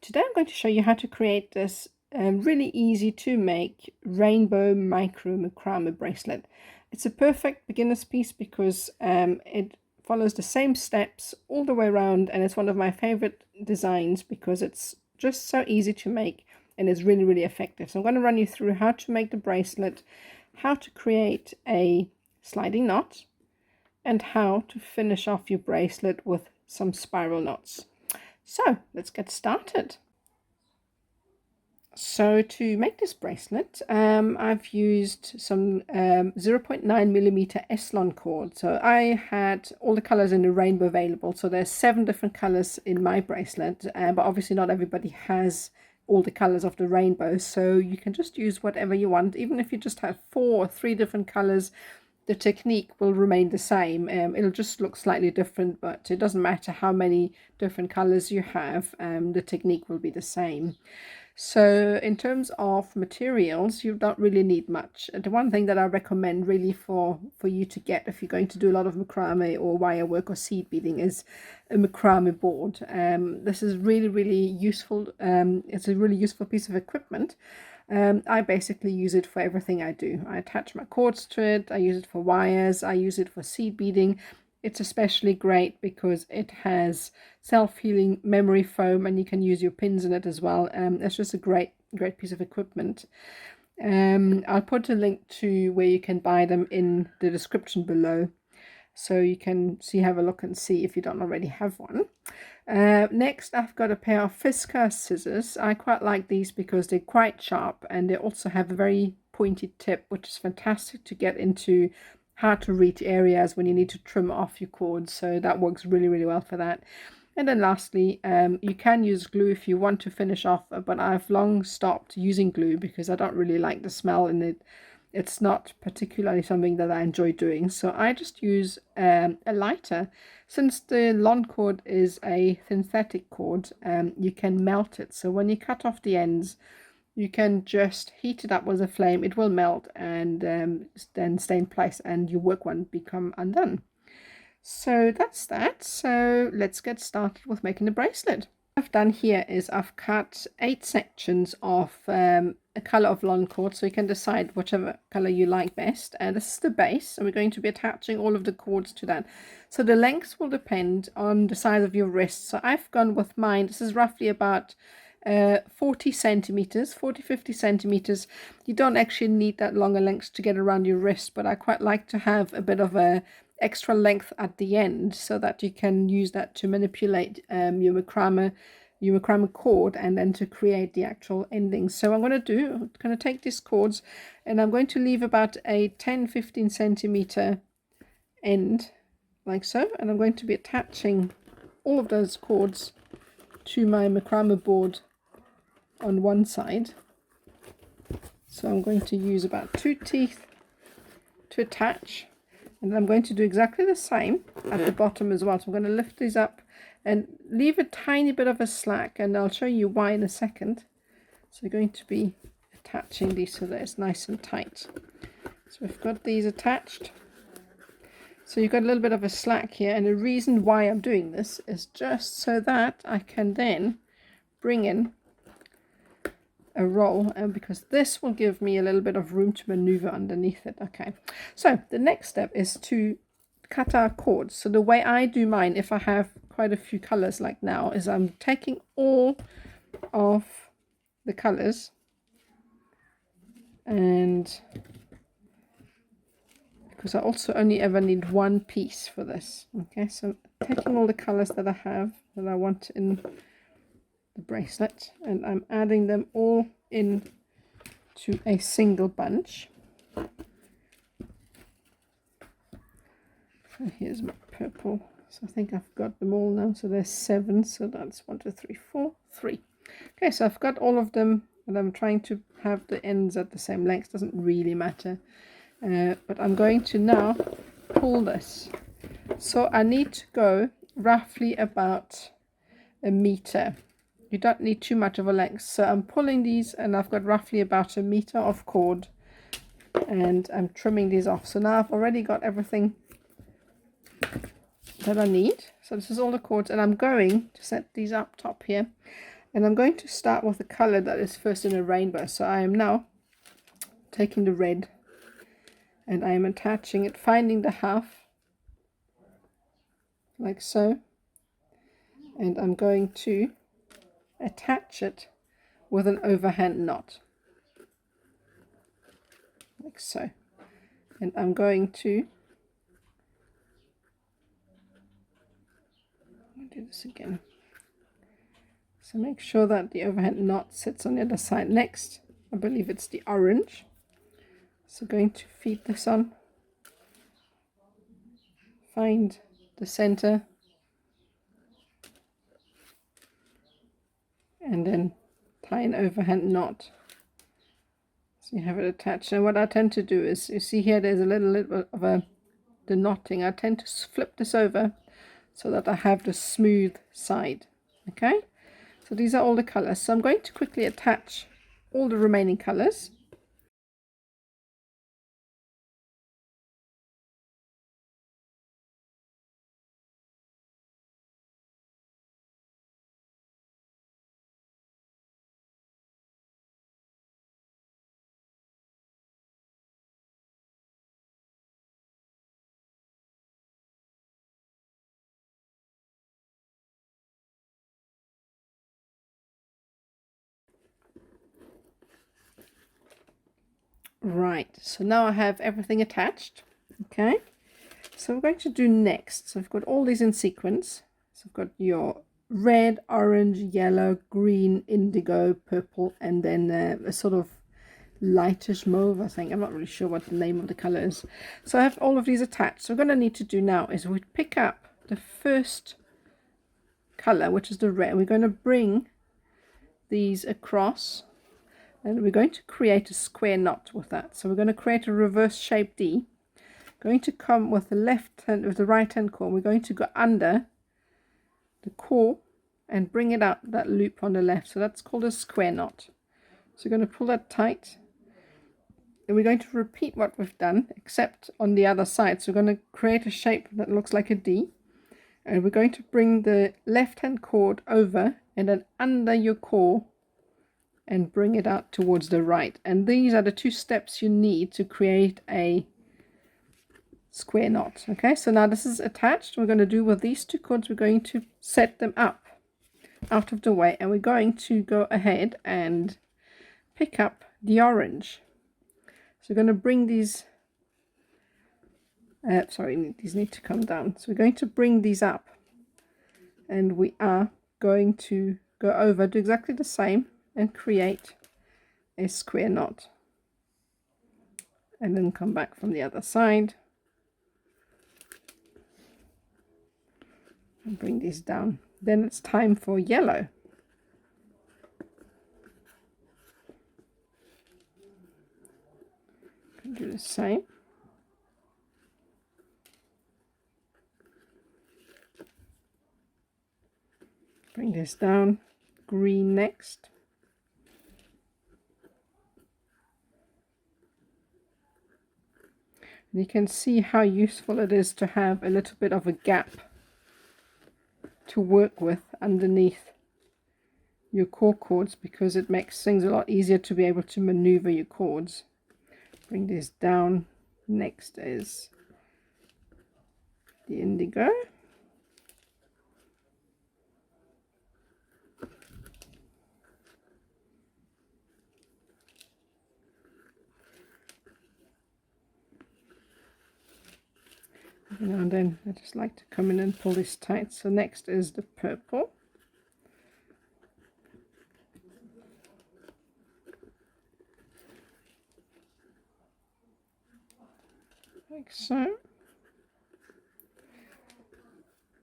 Today I'm going to show you how to create this really easy to make rainbow micro macrame bracelet. It's a perfect beginner's piece because it follows the same steps all the way around, and it's one of my favorite designs because it's just so easy to make and it's really effective. So I'm going to run you through how to make the bracelet, how to create a sliding knot, and how to finish off your bracelet with some spiral knots. So let's get started. So to make this bracelet, I've used some 0.9mm Eslon cord. So I had all the colors in the rainbow available. So there's 7 different colors in my bracelet, but obviously not everybody has all the colors of the rainbow. So you can just use whatever you want. Even if you just have 4 or 3 different colors, the technique will remain the same. It'll just look slightly different, but it doesn't matter how many different colors you have, the technique will be the same. So in terms of materials, you don't really need much. The one thing that I recommend really for you to get if you're going to do a lot of macrame or wire work or seed beading is a macrame board. This is really useful. It's a really useful piece of equipment. I basically use it for everything I do. I attach my cords to it, I use it for wires, I use it for seed beading. It's especially great because it has self-healing memory foam and you can use your pins in it as well. It's just a great piece of equipment. I'll put a link to where you can buy them in the description below, so you can have a look and see if you don't already have one. Next, I've got a pair of Fisker scissors. I quite like these because they're quite sharp and they also have a very pointed tip, which is fantastic to get into hard to reach areas when you need to trim off your cords. So that works really well for that. And then lastly, you can use glue if you want to finish off, but I've long stopped using glue because I don't really like the smell in it. It's not particularly something that I enjoy doing, so I just use a lighter. Since the lawn cord is a synthetic cord, you can melt it. So when you cut off the ends, you can just heat it up with a flame. It will melt and then stay in place, and your work won't become undone. So that's that. So let's get started with making the bracelet. What I've done here is I've cut 8 sections of a color of lawn cord, so you can decide whichever color you like best. And this is the base, and we're going to be attaching all of the cords to that. So the lengths will depend on the size of your wrist. So I've gone with mine. This is roughly about 40 centimeters, 50 centimeters. You don't actually need that longer length to get around your wrist, but I quite like to have a bit of a extra length at the end so that you can use that to manipulate your macrame cord and then to create the actual endings. So I'm going to take these cords and I'm going to leave about a 10-15 centimeter end like so, and I'm going to be attaching all of those cords to my macrame board on one side. So I'm going to use about 2 teeth to attach, and I'm going to do exactly the same at the bottom as well. So I'm going to lift these up and leave a tiny bit of a slack, and I'll show you why in a second. So we're going to be attaching these so that it's nice and tight. So we've got these attached. So you've got a little bit of a slack here, and the reason why I'm doing this is just so that I can then bring in a roll, and because this will give me a little bit of room to maneuver underneath it. Okay, so the next step is to cut our cords. So the way I do mine, if I have quite a few colors like now, is I'm taking all of the colors, and because I also only ever need one piece for this. Okay, so taking all the colors that I have that I want in the bracelet, and I'm adding them all in to a single bunch. So here's my purple. So I think I've got them all now. So there's 7. So that's 1, 2, 3, 4, 3. Okay, so I've got all of them, and I'm trying to have the ends at the same length. Doesn't really matter. But I'm going to now pull this. So I need to go roughly about a meter. You don't need too much of a length. So I'm pulling these, and I've got roughly about a meter of cord, and I'm trimming these off. So now I've already got everything that I need. So this is all the cords, and I'm going to set these up top here. And I'm going to start with the color that is first in a rainbow. So I am now taking the red and I am attaching it, finding the half like so, and I'm going to attach it with an overhand knot like so. And I'm going to do this again. So make sure that the overhand knot sits on the other side. Next, I believe it's the orange. So going to feed this on, find the center, and then tie an overhand knot. So you have it attached. And what I tend to do is, you see here there's a little bit of the knotting. I tend to flip this over so that I have the smooth side. Okay, so these are all the colors. So I'm going to quickly attach all the remaining colors. Right, so now I have everything attached. Okay, so we're going to do next. So I've got all these in sequence. So I've got your red, orange, yellow, green, indigo, purple, and then a sort of lightish mauve, I think. I'm not really sure what the name of the color is. So I have all of these attached. So what we're going to need to do now is we pick up the first color, which is the red. We're going to bring these across, and we're going to create a square knot with that. So we're going to create a reverse shape D. Going to come with the left hand, with the right hand core. We're going to go under the core and bring it out that loop on the left. So that's called a square knot. So we're going to pull that tight, and we're going to repeat what we've done except on the other side. So we're going to create a shape that looks like a D, and we're going to bring the left hand cord over and then under your core and bring it out towards the right. And these are the two steps you need to create a square knot. Okay, so now this is attached. We're going to do with these two cords, we're going to set them up out of the way, and we're going to go ahead and pick up the orange. So we're going to bring these these need to come down. So we're going to bring these up, and we are going to go over, do exactly the same, and create a square knot, and then come back from the other side and bring these down. Then it's time for yellow. Do the same. Bring this down. Green next. And you can see how useful it is to have a little bit of a gap to work with underneath your core cords, because it makes things a lot easier to be able to maneuver your cords. Bring this down. Next is the indigo. Every now and then I just like to come in and pull this tight. So next is the purple. Like so.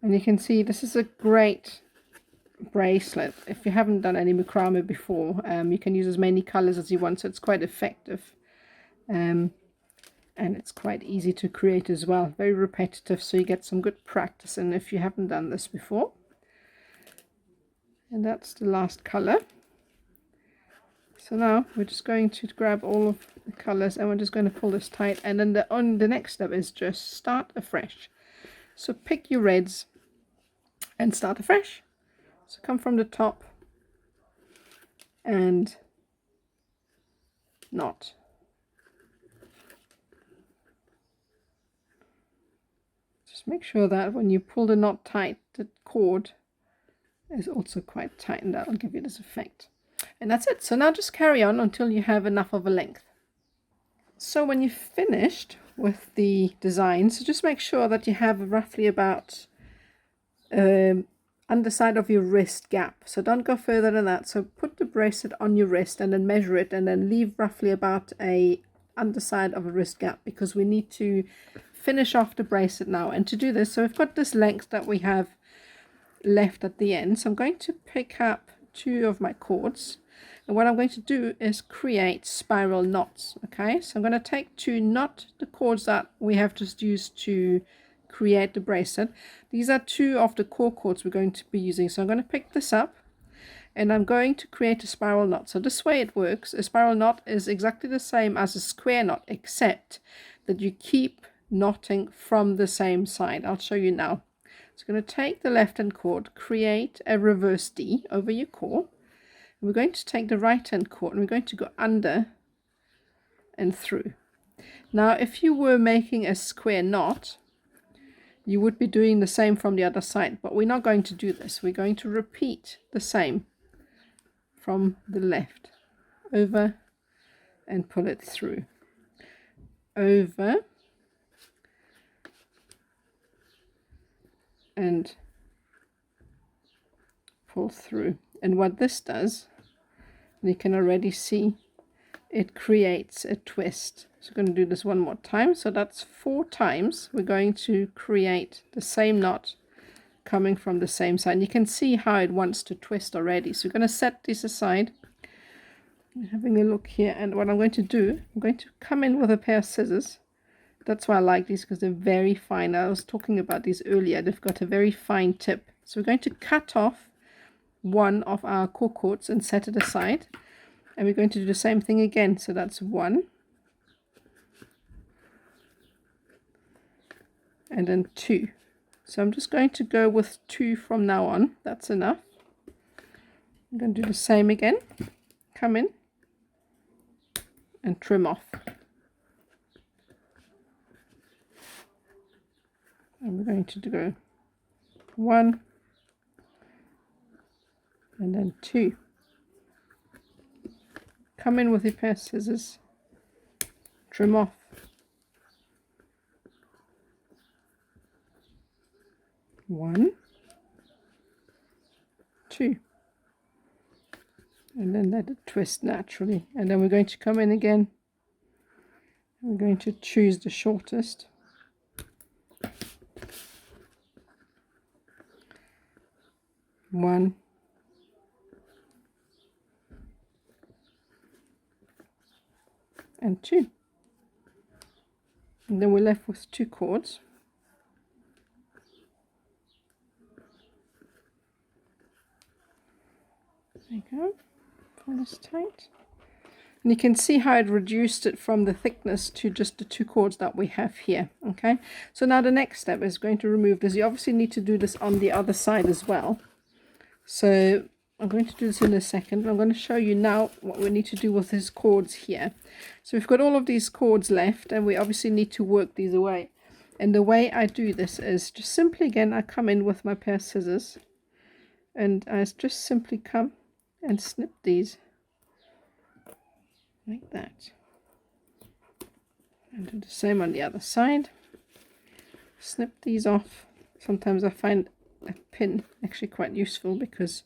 And you can see this is a great bracelet. If you haven't done any macrame before, you can use as many colors as you want, so it's quite effective. And it's quite easy to create as well. Very repetitive, so you get some good practice in if you haven't done this before. And that's the last color. So now we're just going to grab all of the colors, and we're just going to pull this tight, and then the next step is just start afresh. So pick your reds and start afresh. So come from the top and knot. Just make sure that when you pull the knot tight, the cord is also quite tight, and that will give you this effect. And that's it. So now just carry on until you have enough of a length. So when you've finished with the design, so just make sure that you have roughly about underside of your wrist gap. So don't go further than that. So put the bracelet on your wrist and then measure it, and then leave roughly about a underside of a wrist gap, because we need to finish off the bracelet now. And to do this, so we've got this length that we have left at the end. So I'm going to pick up 2 of my cords, and what I'm going to do is create spiral knots. Okay, so I'm going to take 2, not the cords that we have just used to create the bracelet. These are 2 of the core cords we're going to be using. So I'm going to pick this up, and I'm going to create a spiral knot. So this way it works. A spiral knot is exactly the same as a square knot, except that you keep knotting from the same side. I'll show you now. So I'm going to take the left hand cord, create a reverse D over your core. We're going to take the right hand cord and we're going to go under and through. Now if you were making a square knot, you would be doing the same from the other side, but we're not going to do this. We're going to repeat the same from the left, over and pull it through, over and pull through. And what this does, you can already see, it creates a twist. So we're going to do this one more time. So that's 4 times we're going to create the same knot coming from the same side. And you can see how it wants to twist already. So we're going to set this aside. I'm having a look here, and what I'm going to do, I'm going to come in with a pair of scissors. That's why I like these, because they're very fine. I was talking about these earlier. They've got a very fine tip. So we're going to cut off 1 of our core cords and set it aside, and we're going to do the same thing again. So that's 1 and then 2. So I'm just going to go with 2 from now on. That's enough. I'm going to do the same again. Come in and trim off, and we're going to go 1 and then 2. Come in with your pair of scissors, trim off, 1, 2, and then let it twist naturally. And then we're going to come in again, we're going to choose the shortest, one, and 2, and then we're left with 2 cords. There you go. Pull this tight, and you can see how it reduced it from the thickness to just the 2 cords that we have here. Okay, so now the next step is going to remove this. You obviously need to do this on the other side as well. So I'm going to do this in a second. I'm going to show you now what we need to do with these cords here. So we've got all of these cords left, and we obviously need to work these away. And the way I do this is just simply, again, I come in with my pair of scissors, and I just simply come and snip these like that. And do the same on the other side. Snip these off. Sometimes I find a pin actually quite useful, because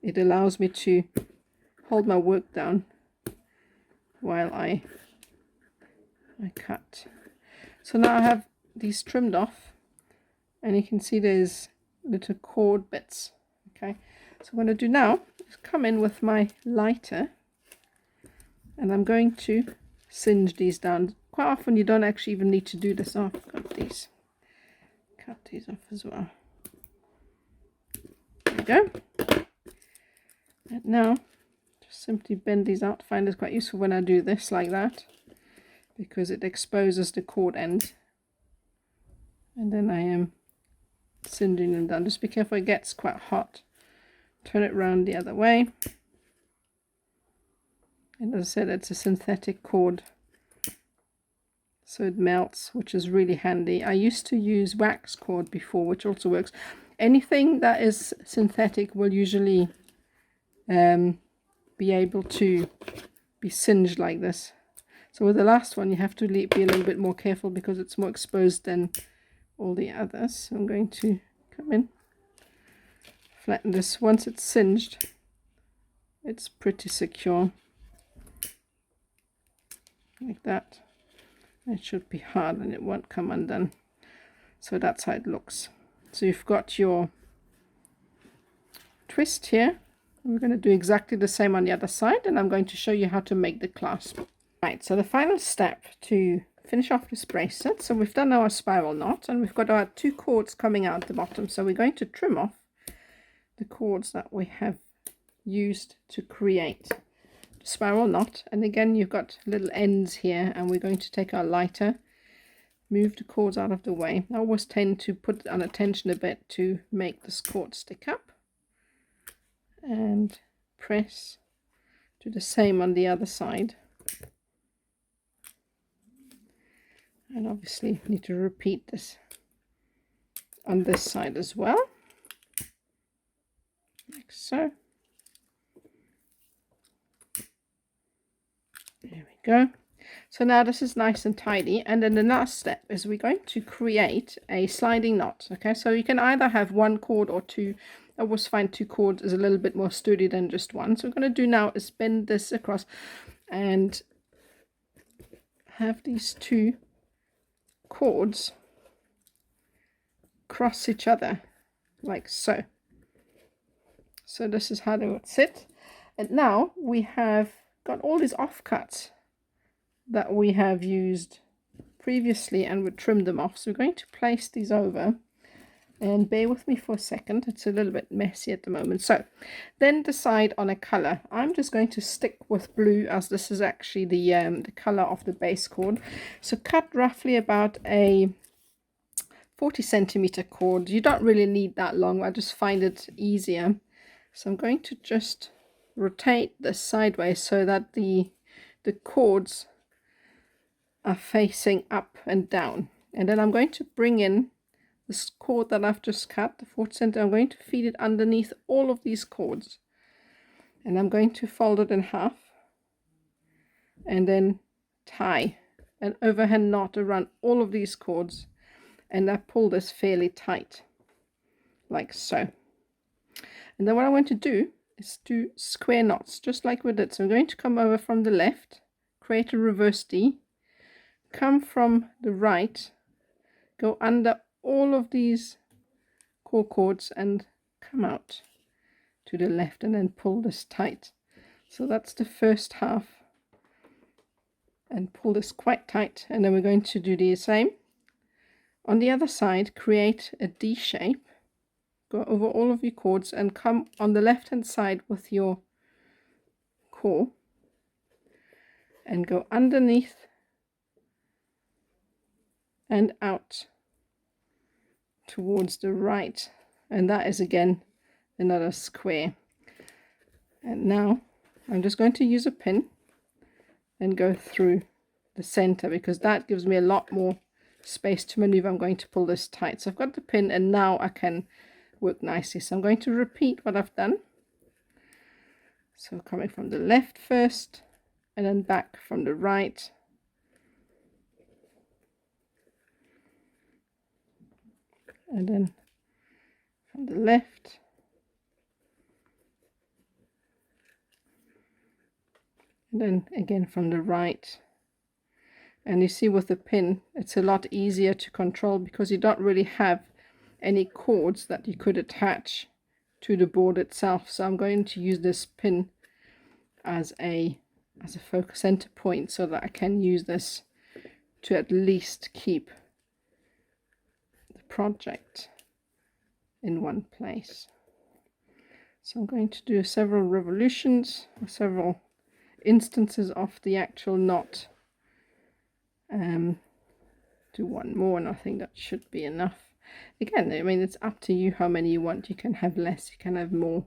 it allows me to hold my work down while I cut. So now I have these trimmed off, and you can see there's little cord bits. Okay, so what I'm going to do now is come in with my lighter, and I'm going to singe these down. Quite often you don't actually even need to do this. Oh, I've got these. Cut these off as well. There we go. And now just simply bend these out. I find it's quite useful when I do this like that, because it exposes the cord end, and then I am singeing them down. Just be careful, it gets quite hot. Turn it round the other way, And as I said, it's a synthetic cord, so it melts, which is really handy. I used to use wax cord before, which also works. Anything that is synthetic will usually be able to be singed like this. So with the last one, you have to be a little bit more careful because it's more exposed than all the others. So I'm going to come in, flatten this. Once it's singed, it's pretty secure, like that. It should be hard and it won't come undone. So that's how it looks. So you've got your twist here. We're going to do exactly the same on the other side, and I'm going to show you how to make the clasp. Right, so the final step to finish off this bracelet. So we've done our spiral knot, and we've got our 2 cords coming out the bottom. So we're going to trim off the cords that we have used to create the spiral knot. And again, you've got little ends here, and we're going to take our lighter, move the cords out of the way. I always tend to put it on a tension a bit to make this cord stick up, and press. Do the same on the other side, and obviously need to repeat this on this side as well, like so. There we go. So now this is nice and tidy, and then the last step is we're going to create a sliding knot. Okay, so you can either have 1 cord or 2. I always find 2 cords is a little bit more sturdy than just 1. So what I'm going to do now is bend this across and have these 2 cords cross each other like so. So this is how they would sit. And now we have got all these offcuts that we have used previously, and we trimmed them off. So we're going to place these over, and bear with me for a second, it's a little bit messy at the moment. So then decide on a color. I'm just going to stick with blue, as this is actually the color of the base cord. So cut roughly about a 40 centimeter cord. You don't really need that long, I just find it easier. So I'm going to just rotate this sideways so that the cords are facing up and down, and then I'm going to bring in this cord that I've just cut, the 40 centimeter. I'm going to feed it underneath all of these cords, and I'm going to fold it in half and then tie an overhand knot around all of these cords, and I pull this fairly tight like so. And then what I want to do is do square knots just like we did. So I'm going to come over from the left, create a reverse D, come from the right, go under all of these core cords and come out to the left, and then pull this tight. So that's the first half, and pull this quite tight. And then we're going to do the same on the other side. Create a D shape, go over all of your cords and come on the left hand side with your core and go underneath and out towards the right, and that is again another square. And now I'm just going to use a pin and go through the center, because that gives me a lot more space to maneuver. I'm going to pull this tight. So I've got the pin, and now I can work nicely. So I'm going to repeat what I've done. So coming from the left first, and then back from the right, and then from the left, and then again from the right. And you see with the pin it's a lot easier to control, because you don't really have any cords that you could attach to the board itself. So I'm going to use this pin as a focus center point, so that I can use this to at least keep project in one place. So I'm going to do several revolutions, or several instances of the actual knot. Do one more, and I think that should be enough. Again, I mean, it's up to you how many you want. You can have less, you can have more.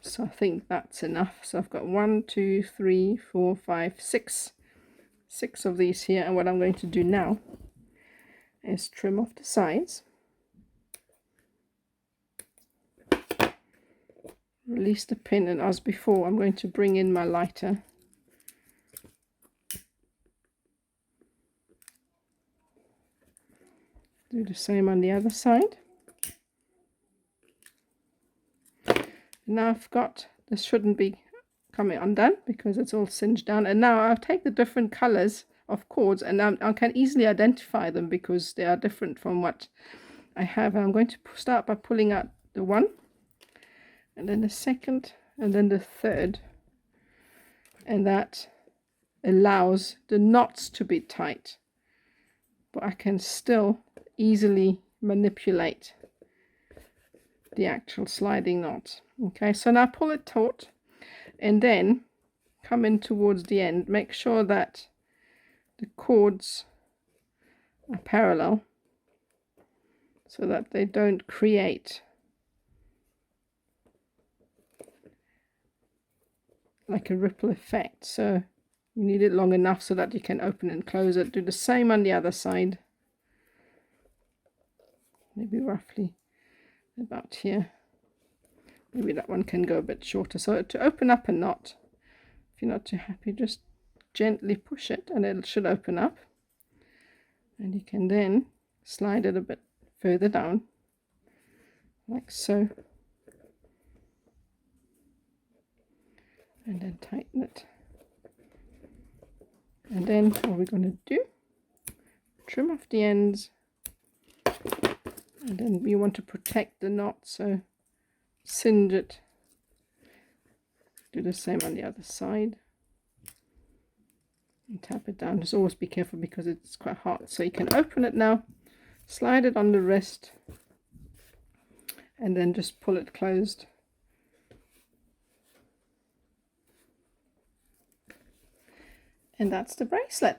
So I think that's enough. So I've got 1, 2, 3, 4, 5, 6 of these here, and what I'm going to do now is trim off the sides, release the pin, and as before I'm going to bring in my lighter do the same on the other side. Now I've got, this shouldn't be coming undone because it's all singed down, and now I'll take the different colors of cords, and I can easily identify them because they are different from what I have. And I'm going to start by pulling out the one, and then the second, and then the third, and that allows the knots to be tight, but I can still easily manipulate the actual sliding knot. Okay, so now pull it taut, and then come in towards the end. Make sure that the cords are parallel so that they don't create like a ripple effect. So you need it long enough so that you can open and close it. Do the same on the other side, maybe roughly about here. Maybe that one can go a bit shorter. So to open up a knot, if you're not too happy, just gently push it and it should open up, and you can then slide it a bit further down like so, and then tighten it. And then what we're going to do, trim off the ends, and then we want to protect the knot, so singe it. Do the same on the other side and tap it down. Just always be careful because it's quite hot. So you can open it now, slide it on the wrist, and then just pull it closed. And that's the bracelet.